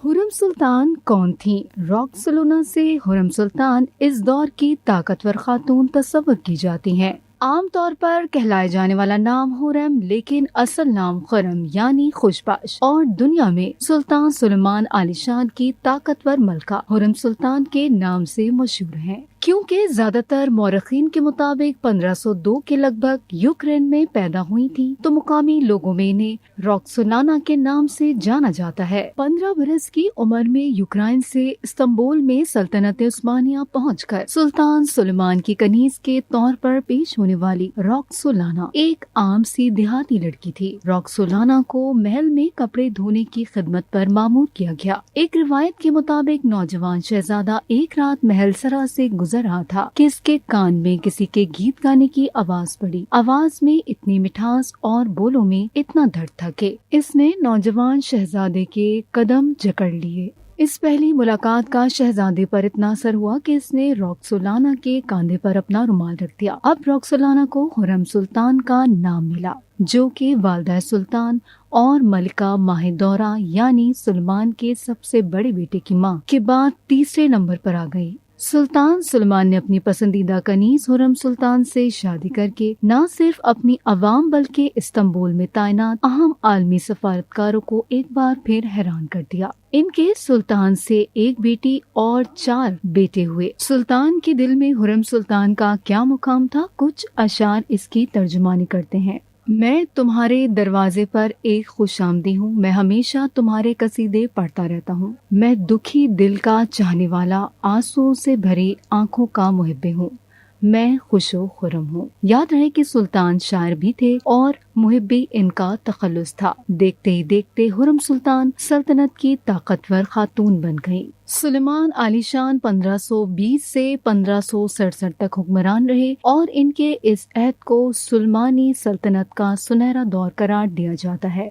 हुरम सुल्तान कौन थी? रॉक्सोलोना से हुरम सुल्तान इस दौर की ताकतवर खातून तस्वर की जाती हैं। आम तौर पर कहलाए जाने वाला नाम हुरम, लेकिन असल नाम खुरम यानी खुशबाश और दुनिया में सुल्तान सुलेमान आलीशान की ताकतवर मलका हुरम सुल्तान के नाम से मशहूर हैं। क्योंकि ज्यादातर मौरखीन के मुताबिक 1502 के लगभग यूक्रेन में पैदा हुई थी, तो मुकामी लोगों में इन्हें रॉक्सोलाना के नाम से जाना जाता है। 15 बरस की उम्र में यूक्रेन से इस्तांबुल में सल्तनत उस्मानिया पहुंचकर सुल्तान सुलेमान की कनीज के तौर पर पेश होने वाली रॉक्सोलाना एक आम सी देहाती लड़की थी। रॉक्सोलाना को महल में कपड़े धोने की खिदमत पर मामूर किया गया। एक रिवायत के मुताबिक नौजवान शहजादा एक रात महल सरा से गुजर रहा था कि इसके कान में किसी के गीत गाने की आवाज पड़ी। आवाज में इतनी मिठास और बोलों में इतना दर्द था कि इसने नौजवान शहजादे के कदम जकड़ लिए। इस पहली मुलाकात का शहजादे पर इतना असर हुआ कि इसने रॉक्सोलाना के कांधे पर अपना रुमाल रख दिया। अब रॉक्सोलाना को हुरम सुल्तान का नाम मिला, जो कि वालिदा सुल्तान और मलिका माहिदौरा यानी सुलेमान के सबसे बड़े बेटे की मां के बाद तीसरे नंबर पर आ गई। सुल्तान सुलेमान ने अपनी पसंदीदा कनीज हुरम सुल्तान से शादी करके न सिर्फ अपनी अवाम बल्कि इस्तांबुल में तैनात अहम आलमी सफारतकारों को एक बार फिर हैरान कर दिया। इनके सुल्तान से एक बेटी और 4 बेटे हुए। सुल्तान के दिल में हुरम सुल्तान का क्या मुकाम था, कुछ अशार इसकी तर्जुमानी करते हैं। मैं तुम्हारे दरवाजे पर एक खुशामदी हूँ, मैं हमेशा तुम्हारे कसीदे पढ़ता रहता हूँ। मैं दुखी दिल का चाहने वाला, आंसुओं से भरी आंखों का मुहिब्बे हूँ। मैं खुशो खुरम हूँ। याद रहे कि सुल्तान शायर भी थे और मुहिब्बी इनका तखल्लुस था। देखते ही देखते हुरम सुल्तान सल्तनत की ताकतवर खातून बन गई। सुलेमान आलीशान 1520 से 1567 तक हुक्मरान रहे और इनके इस अहद को सुलेमानी सल्तनत का सुनहरा दौर करार दिया जाता है।